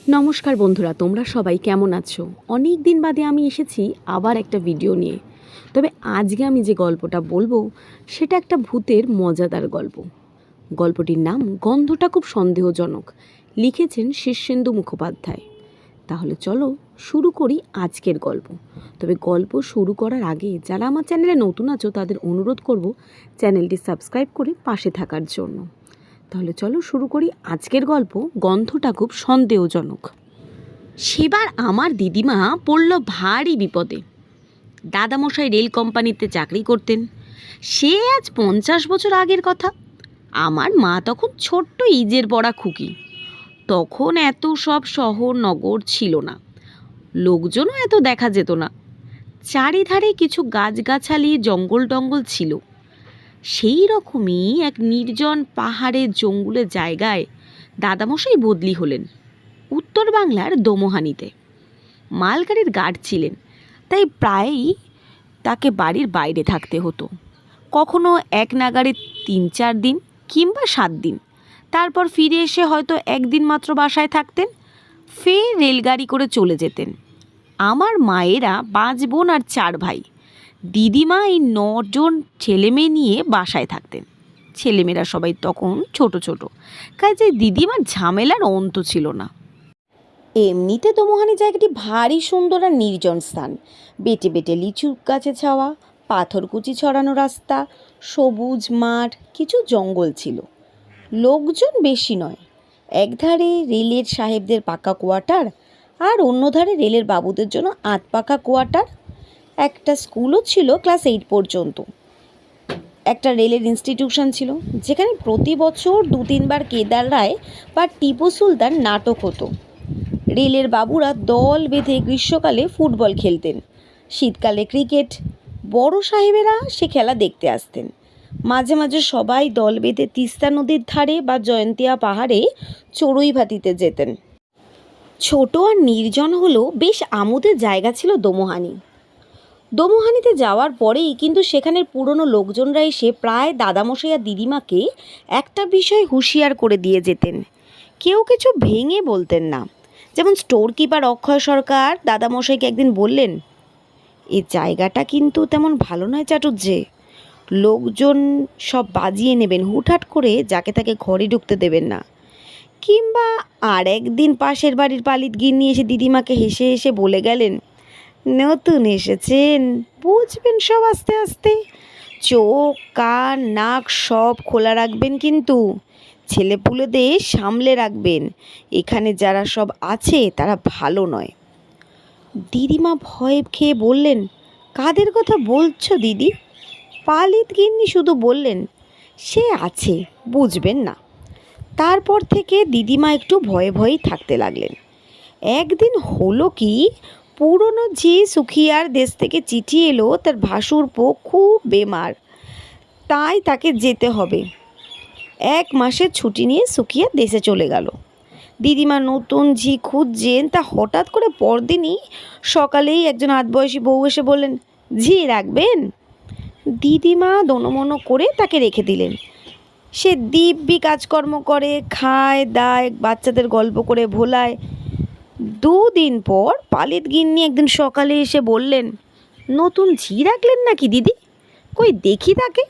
নমস্কার বন্ধুরা, তোমরা সবাই কেমন আছো? অনেক দিন বাদে আমি এসেছি আবার একটা ভিডিও নিয়ে। তবে আজকে আমি যে গল্পটা বলবো সেটা একটা ভূতের মজাদার গল্প। গল্পটির নাম গন্ধটা খুব সন্দেহজনক, লিখেছেন শীর্ষেন্দু মুখোপাধ্যায়। তাহলে চলো শুরু করি আজকের গল্প। তবে গল্প শুরু করার আগে যারা আমার চ্যানেলে নতুন আছো তাদের অনুরোধ করব চ্যানেলটি সাবস্ক্রাইব করে পাশে থাকার জন্য। তাহলে চলো শুরু করি আজকের গল্প, গন্ধটা খুব সন্দেহজনক। সেবার আমার দিদিমা পড়ল ভারী বিপদে। দাদামশাই রেল কোম্পানিতে চাকরি করতেন। সে আজ 50 বছর আগের কথা। আমার মা তখন ছোট্ট ইজের পড়া খুকি। তখন এত সব শহর নগর ছিল না, লোকজনও এত দেখা যেত না। চারিধারে কিছু গাছগাছালি জঙ্গল টঙ্গল ছিল। সেই রকমই এক নির্জন পাহাড়ের জঙ্গলের জায়গায় দাদামশাই বদলি হলেন, উত্তর বাংলার দমোহানিতে। মালগাড়ির গার্ড ছিলেন, তাই প্রায়ই তাকে বাড়ির বাইরে থাকতে হতো। কখনো এক নাগাড়ে 3-4 দিন কিংবা 7 দিন, তারপর ফিরে এসে হয়তো একদিন মাত্র বাসায় থাকতেন, ফের রেলগাড়ি করে চলে যেতেন। আমার মায়েরা 5 বোন আর 4 ভাই। দিদিমা এই 9 জন ছেলেমেয়ে নিয়ে বাসায় থাকতেন। ছেলেমেয়েরা সবাই তখন ছোট ছোট, কাজে দিদিমার ঝামেলার অন্ত ছিল না। এমনিতে দমোহানি জায়গাটি ভারী সুন্দর আর নির্জন স্থান। বেটে বেটে লিচু গাছে ছাওয়া, পাথরকুচি ছড়ানো রাস্তা, সবুজ মাঠ, কিছু জঙ্গল ছিল। লোকজন বেশি নয়। একধারে রেলের সাহেবদের পাকা কোয়ার্টার, আর অন্যধারে রেলের বাবুদের জন্য আধপাকা কোয়ার্টার। একটা স্কুলও ছিল ক্লাস 8 পর্যন্ত। একটা রেলের ইনস্টিটিউশন ছিল, যেখানে প্রতি বছর 2-3 বার কেদার রায় বা টিপু সুলতান নাটক হতো। রেলের বাবুরা দল বেঁধে গ্রীষ্মকালে ফুটবল খেলতেন, শীতকালে ক্রিকেট। বড় সাহেবেরা সে খেলা দেখতে আসতেন। মাঝে মাঝে সবাই দল বেঁধে তিস্তা নদীর ধারে বা জয়ন্তিয়া পাহাড়ে চড়ুই ভাতিতে যেতেন। ছোট আর নির্জন হলেও বেশ আমোদের জায়গা ছিল দমোহানি। দমোহানিতে যাওয়ার পরেই কিন্তু সেখানের পুরনো লোকজনরা এসে প্রায় দাদামশাই আর দিদিমাকে একটা বিষয় হুঁশিয়ার করে দিয়ে যেতেন। কেউ কিছু ভেঙে বলতেন না। যেমন স্টোর কিপার অক্ষয় সরকার দাদামশাইকে একদিন বললেন, এই জায়গাটা কিন্তু তেমন ভালো নয় চাটুজ্জে, লোকজন সব বাজিয়ে নেবেন, হুটহাট করে যাকে তাকে ঘরে ঢুকতে দেবেন না। কিংবা আর একদিন পাশের বাড়ির পালিত গিন্নি এসে দিদিমাকে হেসে হেসে বলে গেলেন, নতুন এসেছেন, বুঝবেন সব আস্তে আস্তে, চোখ কান নাক সব খোলা রাখবেন, কিন্তু ছেলেপুলেদের সামলে রাখবেন, এখানে যারা সব আছে তারা ভালো নয়। দিদিমা ভয় খেয়ে বললেন, কাদের কথা বলছো দিদি? পালিত গিন্নি শুধু বললেন, সে আছে, বুঝবেন না। তারপর থেকে দিদিমা একটু ভয়ে ভয়েই থাকতে লাগলেন। একদিন হলো কি, পুরনো যে সুখিয়ার দেশ থেকে চিঠি এলো, তার ভাসুর পো খুব বেমার, তাই তাকে যেতে হবে। 1 মাসের ছুটি নিয়ে সুখিয়া দেশে চলে গেল। দিদিমা নতুন ঝি খুঁজছেন, তা হঠাৎ করে পরদিনই সকালেই একজন আধবয়সী বউ এসে বললেন, ঝি রাখবেন? দিদিমা দনমনো করে তাকে রেখে দিলেন। সে দিব্যি কাজকর্ম করে, খায় দায়, বাচ্চাদের গল্প করে ভোলায়। 2 দিন পর পালিত গিন্নি একদিন সকালে এসে বললেন, নতুন ঝি রাখলেন নাকি দিদি? কই দেখি তাকে।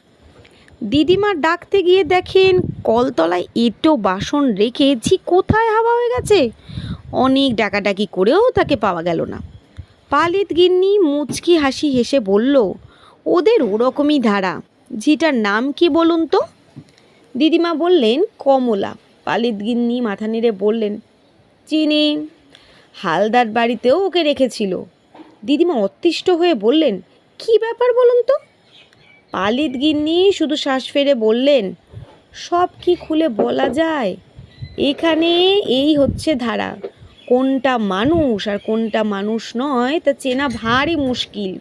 দিদিমা ডাকতে গিয়ে দেখেন কলতলায় এঁটো বাসন রেখে ঝি কোথায় হাওয়া হয়ে গেছে। অনেক ডাকাডাকি করেও তাকে পাওয়া গেল না। পালিত গিন্নি মুচকি হাসি হেসে বলল, ওদের ওরকমই ধারা। ঝিটার নাম কি বলুন তো? দিদিমা বললেন, কমলা। পালিত গিন্নি মাথা নেড়ে বললেন, চিনি, হালদার বাড়িতেও ওকে রেখেছিল। দিদিমা অতিষ্ঠ হয়ে বললেন, কি ব্যাপার বলুন তো? পালিত গিন্নি শুধু শ্বাস ফেলে বললেন, সব কি খুলে বলা যায়? এখানে এই হচ্ছে ধারা, কোনটা মানুষ আর কোনটা মানুষ নয় তা চেনা ভারী মুশকিল।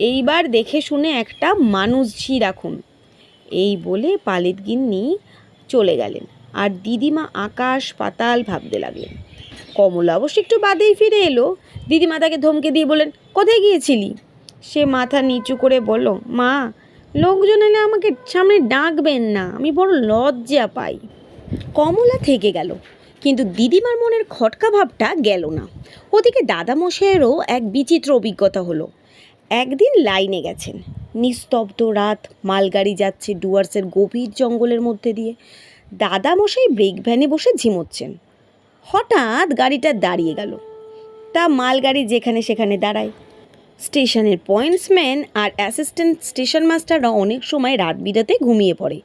এইবার দেখে শুনে একটা মানুষ ঝি রাখুন। এই বলে পালিত গিন্নি চলে গেলেন, আর দিদিমা আকাশ পাতাল ভাবতে লাগলেন। কমলা অবশ্য একটু বাদেই ফিরে এলো। দিদিমা তাকে ধমকে দিয়ে বললেন, কোথায় গিয়েছিলি? সে মাথা নিচু করে বলল, মা, লোকজন এলে আমাকে সামনে ডাকবেন না, আমি বড় লজ্জা পাই। কমলা থেকে গেল। কিন্তু দিদিমার মনের খটকা ভাবটা গেল না। ওদিকে দাদামশাইয়েরও এক বিচিত্র অভিজ্ঞতা হলো। একদিন লাইনে গেছেন, নিস্তব্ধ রাত, মালগাড়ি যাচ্ছে ডুয়ার্সের গভীর জঙ্গলের মধ্যে দিয়ে। দাদামশাই ব্রেক ভ্যানে বসে ঝিমোচ্ছেন। হঠাৎ গাড়িটা দাঁড়িয়ে গেল। তা মালগাড়ি যেখানে সেখানে দাঁড়ায়। স্টেশনের পয়েন্টসম্যান আর অ্যাসিস্ট্যান্ট স্টেশন মাস্টাররা অনেক সময় রাত বিরাতে ঘুমিয়ে পড়ে,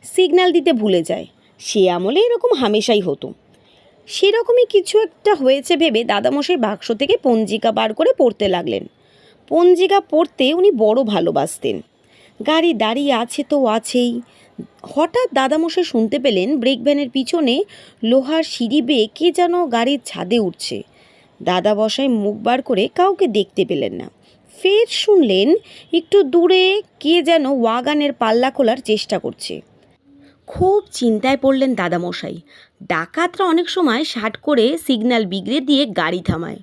সিগন্যাল দিতে ভুলে যায়। সে আমলে এরকম হামেশাই হতো। সেরকমই কিছু একটা হয়েছে ভেবে দাদামশাই বাক্স থেকে পঞ্জিকা বার করে পড়তে লাগলেন। পঞ্জিকা পড়তে উনি বড় ভালোবাসতেন। গাড়ি দাঁড়িয়ে আছে তো আছেই। হঠাৎ দাদামশাই শুনতে পেলেন ব্রেক ভ্যানের পিছনে লোহার সিঁড়ি বেয়ে কে যেন গাড়ির ছাদে উঠছে। দাদামশাই মুখ বার করে কাউকে দেখতে পেলেন না। ফের শুনলেন একটু দূরে কে যেন ওয়াগানের পাল্লা খোলার চেষ্টা করছে। খুব চিন্তায় পড়লেন দাদামশাই। ডাকাতরা অনেক সময় শার্ট করে সিগন্যাল বিগড়ে দিয়ে গাড়ি থামায়,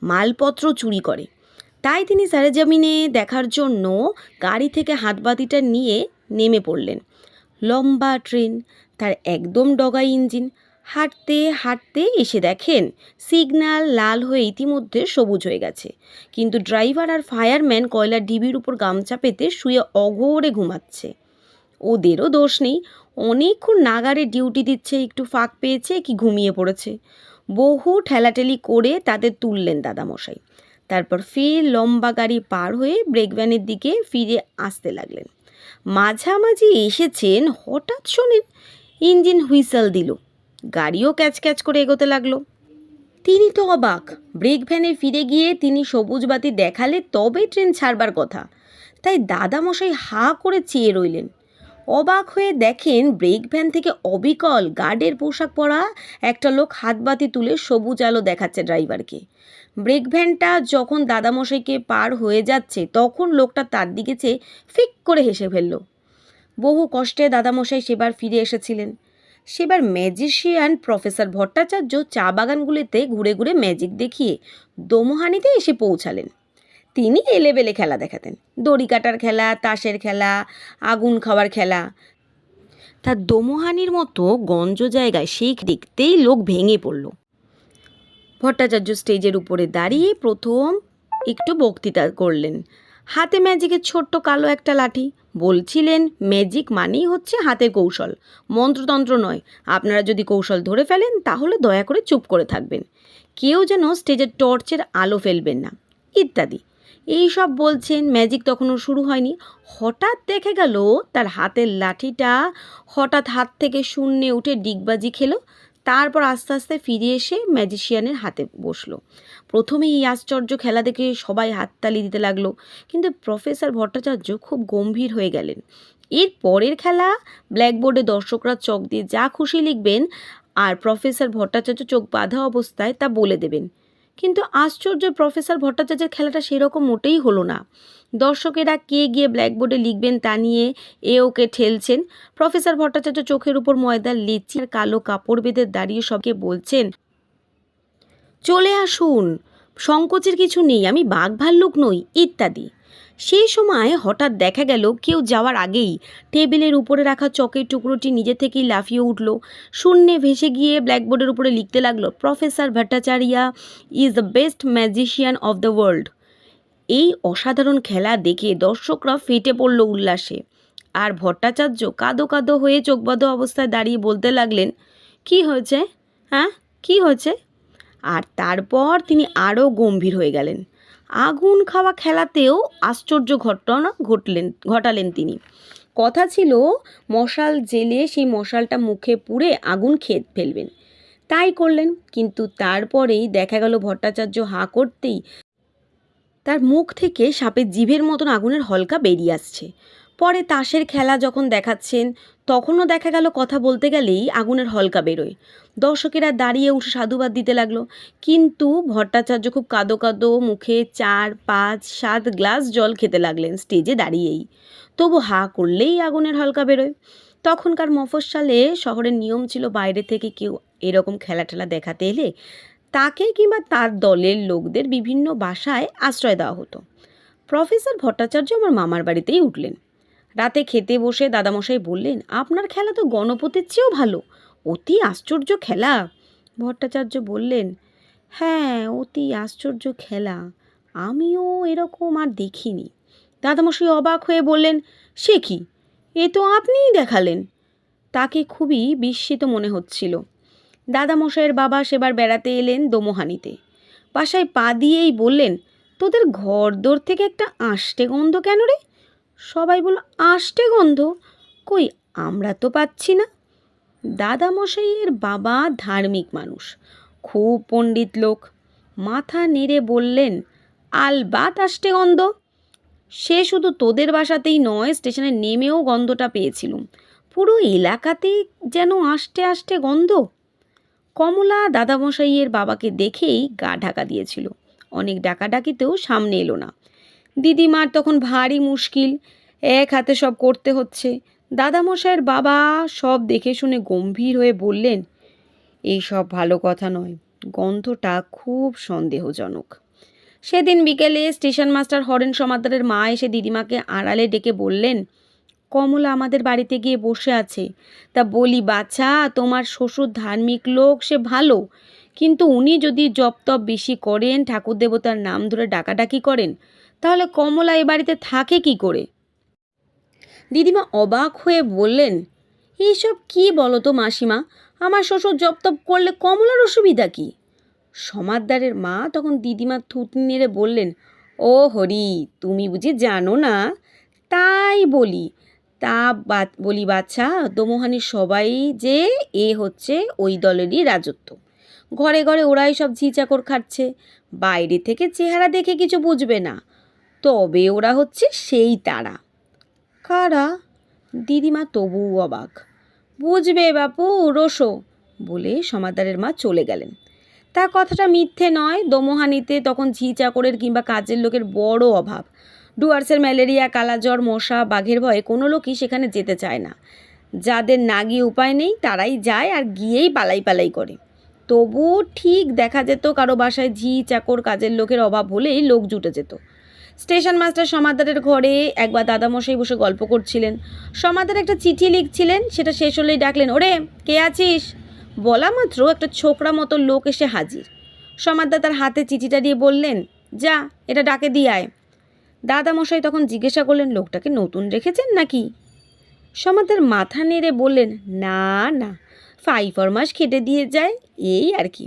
মালপত্র চুরি করে। তাই তিনি সরেজমিনে দেখার জন্য গাড়ি থেকে হাতবাতিটা নিয়ে নেমে পড়লেন। লম্বা ট্রেন, তার একদম ডগা ইঞ্জিন। হাঁটতে হাঁটতে এসে দেখেন সিগন্যাল লাল হয়ে ইতিমধ্যে সবুজ হয়ে গেছে, কিন্তু ড্রাইভার আর ফায়ারম্যান কয়লার ডিবির উপর গামছা পেতে শুয়ে অঘোরে ঘুমাচ্ছে। ওদেরও দোষ নেই, অনেকক্ষণ নাগারে ডিউটি দিচ্ছে, একটু ফাঁক পেয়েছে কি ঘুমিয়ে পড়েছে। বহু ঠেলাঠেলি করে তাদের তুললেন দাদামশাই। তারপর ফের লম্বা গাড়ি পার হয়ে ব্রেক ভ্যানের দিকে ফিরে আসতে লাগলেন। মাঝামাঝি এসেছেন, হঠাৎ শোনেন ইঞ্জিন হুইসেল দিল। গাড়িও ক্যাচ ক্যাচ করে এগোতে লাগলো। তিনি তো অবাক। ব্রেক ভ্যানে ফিরে গিয়ে তিনি সবুজ বাতি দেখালে তবে ট্রেন ছাড়বার কথা। তাই দাদামশাই হাঁ করে চেয়ে রইলেন। অবাক হয়ে দেখেন ব্রেক ভ্যান থেকে অবিকল গার্ডের পোশাক পরা একটা লোক হাতবাতি তুলে সবুজ আলো দেখাচ্ছে ড্রাইভারকে। ব্রেক ভ্যানটা যখন দাদামশাইকে পার হয়ে যাচ্ছে তখন লোকটা তার দিকে চেয়ে ফিক করে হেসে ফেলল। বহু কষ্টে দাদামশাই সেবার ফিরে এসেছিলেন। সেবার ম্যাজিশিয়ান প্রফেসর ভট্টাচার্য চা বাগানগুলিতে ঘুরে ঘুরে ম্যাজিক দেখিয়ে দোমোহানিতে এসে পৌঁছালেন। তিনি এলেবেলে খেলা দেখাতেন, দড়ি কাটার খেলা, তাসের খেলা, আগুন খাওয়ার খেলা। তার দোমোহানির মতো গঞ্জ জায়গায় সেই দেখতেই লোক ভেঙে পড়ল। ভট্টাচার্য স্টেজের উপরে দাঁড়িয়ে প্রথম একটু বক্তৃতা করলেন। হাতে ম্যাজিকের ছোট্ট কালো একটা লাঠি। বলছিলেন ম্যাজিক মানেই হচ্ছে হাতের কৌশল, মন্ত্রতন্ত্র নয়। আপনারা যদি কৌশল ধরে ফেলেন তাহলে দয়া করে চুপ করে থাকবেন, কেউ যেন স্টেজের টর্চের আলো ফেলবেন না, ইত্যাদি। এই সব বলছেন। ম্যাজিক তখনও শুরু হয়নি। হঠাৎ দেখে গেল তার হাতের লাঠিটা হঠাৎ হাত থেকে শূন্যে উঠে ডিগবাজি খেলো। তারপর আস্তে আস্তে ফিরে এসে ম্যাজিশিয়ানের হাতে বসলো। প্রথমে এই আশ্চর্য খেলা দেখে সবাই হাততালি দিতে লাগলো, কিন্তু প্রফেসর ভট্টাচার্য খুব গম্ভীর হয়ে গেলেন। এর পরের খেলা ব্ল্যাকবোর্ডে দর্শকরা চক দিয়ে যা খুশি লিখবেন আর প্রফেসর ভট্টাচার্য চোখ বাঁধা অবস্থায় তা বলে দেবেন। কিন্তু আশ্চর্য, প্রফেসর ভট্টাচার্যের খেলাটা সেরকম মোটেই হলো না। দর্শকেরা কে গিয়ে ব্ল্যাকবোর্ডে লিখবেন তা নিয়ে ওকে ঠেলছেন। প্রফেসর ভট্টাচার্য চোখের উপর ময়দার লেচি আর কালো কাপড় বেঁধে দাঁড়িয়ে সবকে বলছেন, চলে আসুন, সংকোচের কিছু নেই, আমি বাঘ ভাল্লুক নই, ইত্যাদি। সেই সময় হঠাৎ দেখা গেল কেউ যাওয়ার আগেই টেবিলের উপরে রাখা চকের টুকরোটি নিজে থেকেই লাফিয়ে উঠল, শূন্যে ভেসে গিয়ে ব্ল্যাকবোর্ডের উপরে লিখতে লাগলো, professor Bhattacharya is the best magician of the world. এই অসাধারণ খেলা দেখে দর্শকরা ফেটে পড়ল উল্লাসে। আর ভট্টাচার্য কাঁদো কাঁদো হয়ে চোখবদ্ধ অবস্থায় দাঁড়িয়ে বলতে লাগলেন, কি হয়েছে, হ্যাঁ কি হয়েছে? আর তারপর তিনি আরও গম্ভীর হয়ে গেলেন। আগুন খাওয়া খেলাতেও আশ্চর্য ঘটনা ঘটালেন তিনি। কথা ছিল মশাল জেলে সেই মশালটা মুখে পুড়ে আগুন খেয়ে ফেলবেন। তাই করলেন, কিন্তু তারপরেই দেখা গেল ভট্টাচার্য হাঁ করতেই তার মুখ থেকে সাপের জিভের মতন আগুনের হলকা বেরিয়ে আসছে। পরে তাসের খেলা যখন দেখাচ্ছেন তখনও দেখা গেল কথা বলতে গেলেই আগুনের হলকা বেরোয়। দর্শকেরা দাঁড়িয়ে উঠে সাধুবাদ দিতে লাগলো, কিন্তু ভট্টাচার্য খুব কাঁদো কাঁদো মুখে 4, 5, 7 গ্লাস জল খেতে লাগলেন স্টেজে দাঁড়িয়েই। তবু হাঁ করলেই আগুনের হলকা বেরোয়। তখনকার মফস্বলে শহরের নিয়ম ছিল বাইরে থেকে কেউ এরকম খেলা টেলা দেখাতে এলে তাকে কিংবা তার দলের লোকদের বিভিন্ন বাসায় আশ্রয় দেওয়া হতো। প্রফেসর ভট্টাচার্য আমার মামার বাড়িতেই উঠলেন। রাতে খেতে বসে দাদামশাই বললেন, আপনার খেলা তো গণপতির চেয়েও ভালো, অতি আশ্চর্য খেলা। ভট্টাচার্য বললেন, হ্যাঁ, অতি আশ্চর্য খেলা, আমিও এরকম আর দেখিনি। দাদামশাই অবাক হয়ে বললেন, সে কি, এ তো আপনিই দেখালেন। তাকে খুবই বিস্মিত মনে হচ্ছিল। দাদামশাইয়ের বাবা সেবার বেড়াতে এলেন দোমোহানিতে। বাসায় পা দিয়েই বললেন, তোদের ঘরদোর থেকে একটা আষ্টে গন্ধ কেন রে? সবাই বলল, আষ্টে গন্ধ? কই, আমরা তো পাচ্ছি না। দাদামশাইয়ের বাবা ধার্মিক মানুষ, খুব পণ্ডিত লোক, মাথা নেড়ে বললেন, আলবাত আষ্টে গন্ধ। সে শুধু তোদের বাসাতেই নয়, স্টেশনে নেমেও গন্ধটা পেয়েছিলুম। পুরো এলাকাতেই যেন আষ্টে আষ্টে গন্ধ। কমলা দাদামশাইয়ের বাবাকে দেখেই গা ঢাকা দিয়েছিল। অনেক ডাকাডাকিতেও সামনে এলো না। দিদিমার তখন ভারী মুশকিল, এক হাতে সব করতে হচ্ছে। দাদামশাইয়ের বাবা সব দেখে শুনে গম্ভীর হয়ে বললেন, এই সব ভালো কথা নয়, গন্ধটা খুব সন্দেহজনক। সেদিন বিকেলে স্টেশন মাস্টার হরেন সমাদ্দারের মা এসে দিদিমাকে আড়ালে ডেকে বললেন, কমলা আমাদের বাড়িতে গিয়ে বসে আছে। তা বলি, বাছা, তোমার শ্বশুর ধার্মিক লোক, সে ভালো, কিন্তু উনি যদি জপ তপ বেশি করেন, ঠাকুর দেবতার নাম ধরে ডাকাডাকি করেন, তাহলে কমলা এ বাড়িতে থাকে কি করে? দিদিমা অবাক হয়ে বললেন, এইসব কি বলো তো মাসিমা, আমার শ্বশুর জপ তপ করলে কমলার অসুবিধা কি? সমাদ্দারের মা তখন দিদিমার থুতনি নেড়ে বললেন, ও হরি, তুমি বুঝি জানো না? তাই বলি, বলি বাচ্চা, দোমোহানির সবাই যে এ হচ্ছে ওই দলেরই রাজত্ব। ঘরে ঘরে ওরাই সব ঝি চাকর খাচ্ছে, বাইরে থেকে চেহারা দেখে কিছু বুঝবে না, তবে ওরা হচ্ছে সেই তারা। কারা? দিদিমা তবুও অবাক। বুঝবে বাপু, রোসো, বলে সমাদ্দারের মা চলে গেলেন। তা কথাটা মিথ্যে নয়, দোমোহানিতে তখন ঝি চাকরের কিংবা কাজের লোকের বড় অভাব। ডুয়ার্সের ম্যালেরিয়া, কালাজ্বর, মশা, বাঘের ভয়ে কোনো লোকই সেখানে যেতে চায় না। যাদের না গিয়ে উপায় নেই, তারাই যায়, আর গিয়েই পালাই পালাই করে। তবু ঠিক দেখা যেত কারো বাসায় ঝি চাকর কাজের লোকের অভাব হলেই লোক জুটে যেত। স্টেশন মাস্টার সমাদ্দারের ঘরে একবার দাদামশাই বসে গল্প করছিলেন। সমাদ্দার একটা চিঠি লিখছিলেন, সেটা শেষ হলেই ডাকলেন, ওরে কে আছিস? বলা মাত্র একটা ছোকরা মতো লোক এসে হাজির। সমাদ্দার তার হাতে চিঠিটা দিয়ে বললেন, যা, এটা ডাকে দিয়ে আয়। দাদামশাই তখন জিজ্ঞাসা করলেন, লোকটাকে নতুন রেখেছেন নাকি? সমাদ্দার মাথা নেড়ে বললেন, না না, 5 মাস খেটে দিয়ে যায়, এই আর কি।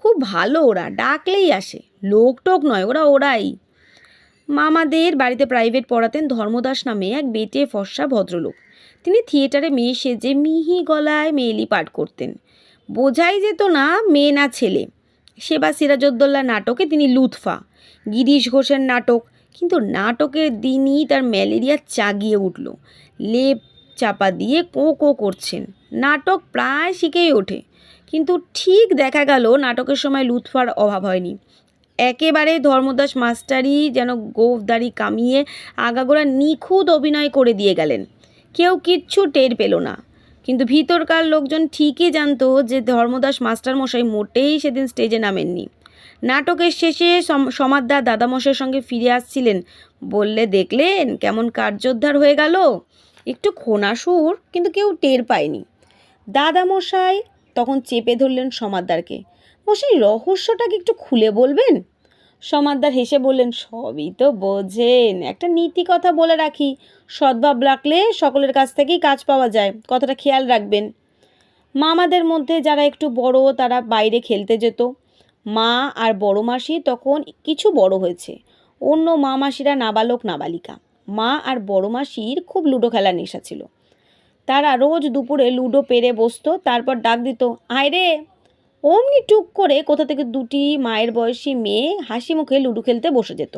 খুব ভালো, ওরা ডাকলেই আসে, লোক টোক নয়, ওরাই। মামাদের বাড়িতে প্রাইভেট পড়াতেন ধর্মদাস নামে এক বেটে ফর্সা ভদ্রলোক। তিনি থিয়েটারে মেয়ে সেজে মিহি গলায় মেয়েলি পাঠ করতেন। বোঝাই যেত না মেয়ে না ছেলে। সেবা সিরাজউদ্দৌলা নাটকে তিনি লুৎফা, গিরিশ ঘোষের নাটক, কিন্তু নাটকের দিনই তার ম্যালেরিয়া চাগিয়ে উঠল। লেপ চাপা দিয়ে কোঁ করছেন। নাটক প্রায় শিখেই ওঠে, কিন্তু ঠিক দেখা গেল নাটকের সময় লুৎফার অভাব হয়নি। একেবারে ধর্মদাস মাস্টারই যেন গোঁফদাড়ি কামিয়ে আগাগোড়া নিখুঁত অভিনয় করে দিয়ে গেলেন। কেউ কিচ্ছু টের পেল না, কিন্তু ভিতরকার লোকজন ঠিকই জানতো যে ধর্মদাস মাস্টারমশাই মোটেই সেদিন স্টেজে নামেননি। নাটকের শেষে সমাদ্দার দাদামশাইয়ের সঙ্গে ফিরে আসছিলেন। বললে, দেখলেন কেমন কার্যোদ্ধার হয়ে গেল? একটু খোনাসুর, কিন্তু কেউ টের পায়নি। দাদামশাই তখন চেপে ধরলেন সমাদ্দারকে, মশাই, রহস্যটাকে একটু খুলে বলবেন? সমাদ্দার হেসে বললেন, সবই তো বোঝেন, একটা নীতি কথা বলে রাখি, সদ্ভাব রাখলে সকলের কাছ থেকেই কাজ পাওয়া যায়, কথাটা খেয়াল রাখবেন। মামাদের মধ্যে যারা একটু বড় তারা বাইরে খেলতে যেত। মা আর বড় মাসি তখন কিছু বড় হয়েছে, অন্য মা মাসিরা নাবালক নাবালিকা। মা আর বড় মাসির খুব লুডো খেলার নেশা ছিল। তারা রোজ দুপুরে লুডো পেরে বসতো, তারপর ডাক দিত, আয় রে। অমনি টুক করে কোথা থেকে দুটি মায়ের বয়সী মেয়ে হাসি মুখে লুডো খেলতে বসে যেত।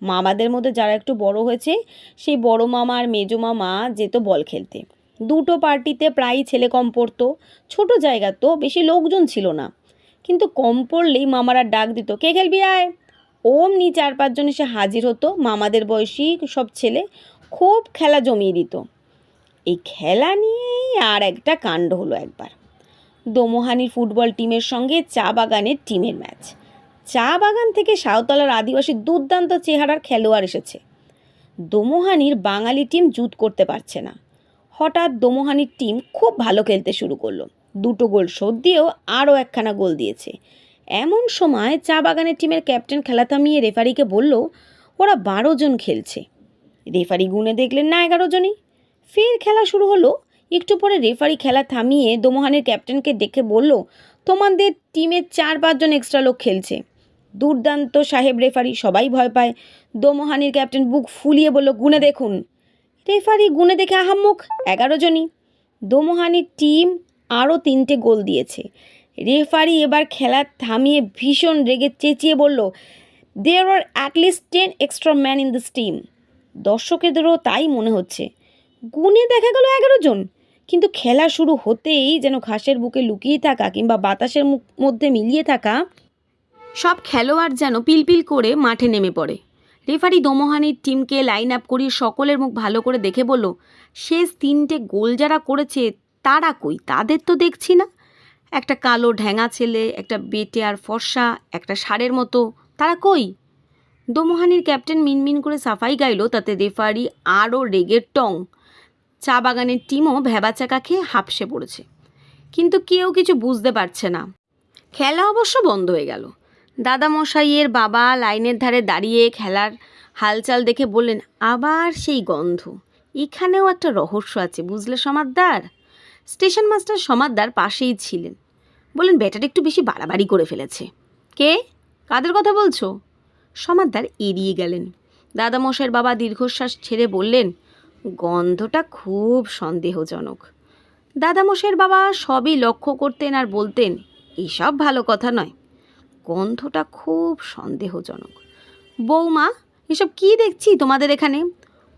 মামাদের মধ্যে যারা একটু বড় হয়েছে, সেই বড় মামা আর মেজো মামা যেত বল খেলতে। দুটো পার্টিতে প্রায়ই ছেলে কম পড়তো, ছোট জায়গা তো, বেশি লোকজন ছিল না, কিন্তু কম পড়লেই মামারা ডাক দিত, কে খেলবি আয়। অমনি 4-5 জন এসে হাজির হতো। মামাদের বয়সী সব ছেলে খুব খেলা জমিয়ে দিত। এই খেলা নিয়েই আর একটা কাণ্ড হলো একবার। দোমোহানির ফুটবল টিমের সঙ্গে চা বাগানের টিমের ম্যাচ। চা বাগান থেকে সাঁওতালার আদিবাসী দুর্দান্ত চেহারার খেলোয়াড় এসেছে। দোমোহানির বাঙালি টিম জুত করতে পারছে না। হঠাৎ দোমোহানির টিম খুব ভালো খেলতে শুরু করলো। 2টো গোল শোধ দিয়েও আরও একখানা গোল দিয়েছে। এমন সময় চা বাগানের টিমের ক্যাপ্টেন খেলা থামিয়ে রেফারিকে বলল, ওরা 12 জন খেলছে। রেফারি গুনে দেখলেন না 11 জনই। ফের খেলা শুরু হলো। একটু পরে রেফারি খেলা থামিয়ে দোমোহানির ক্যাপ্টেনকে ডেকে বলল, তোমাদের টিমে 4-5 জন এক্সট্রা লোক খেলছে। দুর্দান্ত সাহেব রেফারি, সবাই ভয় পায়। দোমোহানির ক্যাপ্টেন বুক ফুলিয়ে বলল, গুনে দেখুন। রেফারি গুনে দেখে আহাম্মক 11 জনই। দোমোহানির টিম আরও 3টে গোল দিয়েছে। রেফারি এবার খেলা থামিয়ে ভীষণ রেগে চেঁচিয়ে বলল, there are at least 10 extra man in this team. দর্শকেদেরও তাই মনে হচ্ছে। গুনে দেখা গেল 11 জন, কিন্তু খেলা শুরু হতেই যেন ঘাসের বুকে লুকিয়ে থাকা কিংবা বাতাসের মধ্যে মিলিয়ে থাকা সব খেলোয়াড় যেন পিলপিল করে মাঠে নেমে পড়ে। রেফারি দোমোহানির টিমকে লাইন আপ করিয়ে সকলের মুখ ভালো করে দেখে বলল, শেষ 3টে গোল যারা করেছে তারা কই? তাদের তো দেখছি না। একটা কালো ঢ্যাঙা ছেলে, একটা বেটে আর ফর্সা, একটা ষাঁড়ের মতো, তারা কই? দোমোহানির ক্যাপ্টেন মিনমিন করে সাফাই গাইল, তাতে রেফারি আরও রেগের টং। চা বাগানের টিমও ভ্যাবাচাকা খেয়ে হাঁপসে পড়েছে, কিন্তু কেউ কিছু বুঝতে পারছে না। খেলা অবশ্য বন্ধ হয়ে গেল। দাদামশাইয়ের বাবা লাইনের ধারে দাঁড়িয়ে খেলার হালচাল দেখে বললেন, আবার সেই গন্ধ। এখানেও একটা রহস্য আছে, বুঝলে সমাদদার? স্টেশন মাস্টার সমাদদার পাশেই ছিলেন। বললেন, ব্যাটাটা একটু বেশি বাড়াবাড়ি করে ফেলেছে। কে? কাদের কথা বলছো? সমাদদার এড়িয়ে গেলেন। দাদামশাইয়ের বাবা দীর্ঘশ্বাস ছেড়ে বললেন, গন্ধটা খুব সন্দেহজনক। দাদামশাইয়ের বাবা সবই লক্ষ্য করতেন আর বলতেন, এসব ভালো কথা নয়, গন্ধটা খুব সন্দেহজনক। বৌমা, এসব কি দেখছি তোমাদের এখানে?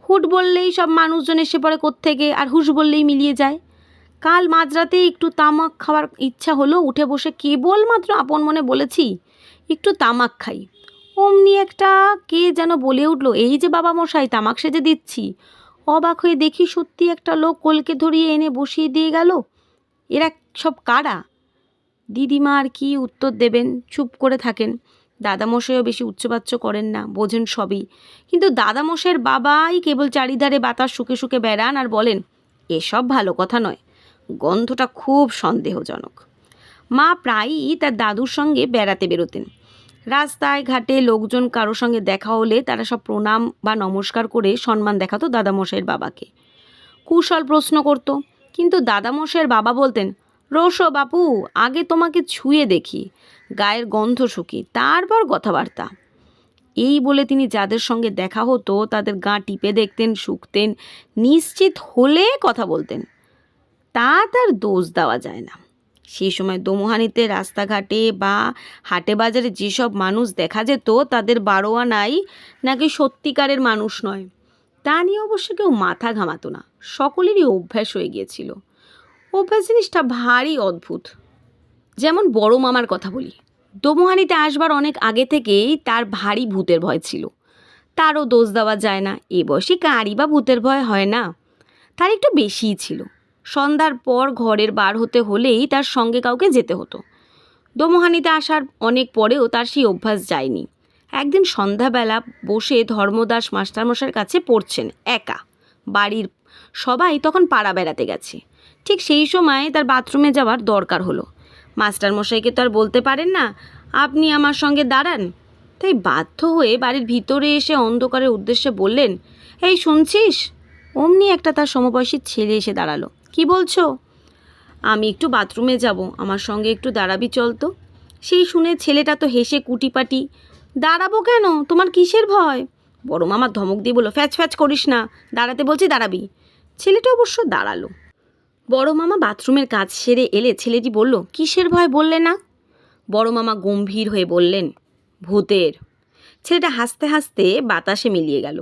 হুট বললেই সব মানুষজন এসে পড়ে কোত্থেকে, আর হুশ বললেই মিলিয়ে যায়। কাল মাঝরাতে একটু তামাক খাওয়ার ইচ্ছা হলো, উঠে বসে কেবলমাত্র আপন মনে বলেছি একটু তামাক খাই। অমনি একটা কে যেন বলে উঠল, এই যে বাবা মশাই তামাক সেজে দিচ্ছি। অবাক হয়ে দেখি সত্যি একটা লোক কোলকে ধরিয়ে এনে বসিয়ে দিয়ে গেল। এরা সব কারা? দিদিমা আর কি উত্তর দেবেন, চুপ করে থাকেন। দাদামশাইও বেশি উচ্চবাচ্য করেন না, বোঝেন সবই। কিন্তু দাদামশাইয়ের বাবাই কেবল চারিধারে বাতাস শুকে শুকে বেড়ান আর বলেন, এসব ভালো কথা নয়, গন্ধটা খুব সন্দেহজনক। মা প্রায়ই তার দাদুর সঙ্গে বেড়াতে বেরোতেন। রাস্তায় ঘাটে লোকজন কারো সঙ্গে দেখা হলে তারা সব প্রণাম বা নমস্কার করে সম্মান দেখাতো দাদামশাইয়ের বাবাকে। কুশল প্রশ্ন করত, কিন্তু দাদামশাইয়ের বাবা বলতেন, রোসো বাপু, আগে তোমাকে ছুঁয়ে দেখি, গায়ের গন্ধ শুকি, তারপর কথাবার্তা। এই বলে তিনি যাদের সঙ্গে দেখা হতো তাদের গা টিপে দেখতেন, শুকতেন, নিশ্চিত হলে কথা বলতেন। তা তার দোষ দেওয়া যায় না। সেই সময় দোমোহানিতে রাস্তাঘাটে বা হাটে বাজারে যেসব মানুষ দেখা যেত তাদের 12 আনাই নাকি সত্যিকারের মানুষ নয়, তা নিয়ে অবশ্য কেউ মাথা ঘামাতো না। সকলেরই অভ্যাস হয়ে গিয়েছিল। অভ্যাস জিনিসটা ভারী অদ্ভুত। যেমন বড় মামার কথা বলি, দোমোহানিতে আসবার অনেক আগে থেকেই তার ভারী ভূতের ভয় ছিল। তারও দোষ দেওয়া যায় না, এ বয়সে কারই বা ভূতের ভয় হয় না। তার একটু বেশিই ছিল। সন্ধ্যার পর ঘরের বার হতে হলেই তার সঙ্গে কাউকে যেতে হতো। দোমোহানিতে আসার অনেক পরেও তার সেই অভ্যাস যায়নি। একদিন সন্ধ্যাবেলা বসে ধর্মদাস মাস্টারমশাইয়ের কাছে পড়ছেন একা। বাড়ির সবাই তখন পাড়া বেড়াতে গেছে। ঠিক সেই সময় তার বাথরুমে যাওয়ার দরকার হলো। মাস্টারমশাইকে তো আর বলতে পারেন না, আপনি আমার সঙ্গে দাঁড়ান। তাই বাধ্য হয়ে বাড়ির ভিতরে এসে অন্ধকারের উদ্দেশ্যে বললেন, এই শুনছিস? অমনি একটা তার সমবয়সী ছেলে এসে দাঁড়ালো। কি বলছো? আমি একটু বাথরুমে যাব, আমার সঙ্গে একটু দাঁড়াবি চল তো। সেই শুনে ছেলেটা তো হেসে কুটিপাটি, দাঁড়াবো কেন, তোমার কিসের ভয়? বড় মামা ধমক দিয়ে বলল, ফ্যাচ ফ্যাচ করিস না, দাঁড়াতে বলছি দাঁড়াবি। ছেলেটা অবশ্য দাঁড়ালো। বড় মামা বাথরুমের কাজ সেরে এলে ছেলেটি বলল, কিসের ভয় বললে না? বড় মামা গম্ভীর হয়ে বললেন, ভূতের। ছেলেটা হাসতে হাসতে বাতাসে মিলিয়ে গেল।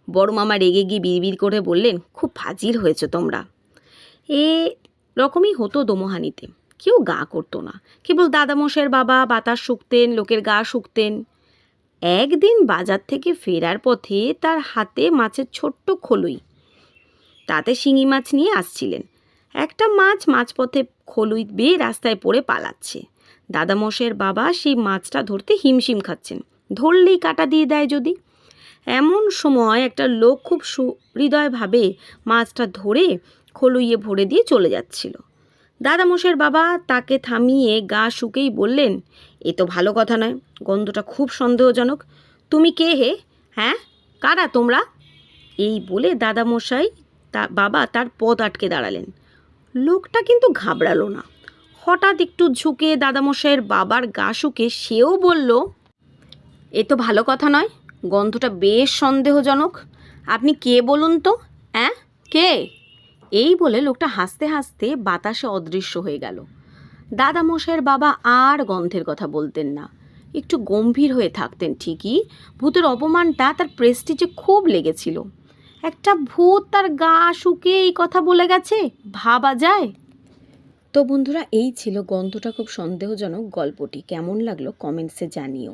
বড় মামা রেগে গিয়ে বিড়বিড় করে বললেন, খুব ফাজিল হয়েছে তোমরা। এ রকমই হতো দোমোহানিতে, কেউ গা করতো না। কেবল দাদামশাইয়ের বাবা বাতাস শুকতেন, লোকের গা শুকতেন। একদিন বাজার থেকে ফেরার পথে তার হাতে মাছের ছোট্ট খলুই, তাতে শিঙি মাছ নিয়ে আসছিলেন। একটা মাছ মাঝপথে খলুই বেয়ে রাস্তায় পড়ে পালাচ্ছে। দাদামশাইয়ের বাবা সেই মাছটা ধরতে হিমশিম খাচ্ছেন, ধরলেই কাটা দিয়ে দেয় যদি। এমন সময় একটা লোক খুব সুহৃদয়ভাবে মাছটা ধরে খলুইয়ে ভরে দিয়ে চলে যাচ্ছিল। দাদামশাইয়ের বাবা তাকে থামিয়ে গা শুকেই বললেন, এ তো ভালো কথা নয়, গন্ধটা খুব সন্দেহজনক। তুমি কে হে? হ্যাঁ, কারা তোমরা? এই বলে দাদামশাই বাবা তার পথ আটকে দাঁড়ালেন। লোকটা কিন্তু ঘাবড়ালো না। হঠাৎ একটু ঝুঁকে দাদামশাইয়ের বাবার গা শুকে সেও বলল, এ তো ভালো কথা নয়, গন্ধটা বেশ সন্দেহজনক। আপনি কে বলুন তো? হ্যাঁ, কে? এই বলে লোকটা হাসতে হাসতে বাতাসে অদৃশ্য হয়ে গেল। দাদামশাইয়ের বাবা আর গন্ধের কথা বলতেন না, একটু গম্ভীর হয়ে থাকতেন ঠিকই। ভূতের অপমানটা তার প্রেস্টিজে খুব লেগেছিল। একটা ভূত তার গা শুকে এই কথা বলে গেছে, ভাবা যায়? তো বন্ধুরা, এই ছিল গন্ধটা খুব সন্দেহজনক গল্পটি। কেমন লাগলো কমেন্টসে জানিও।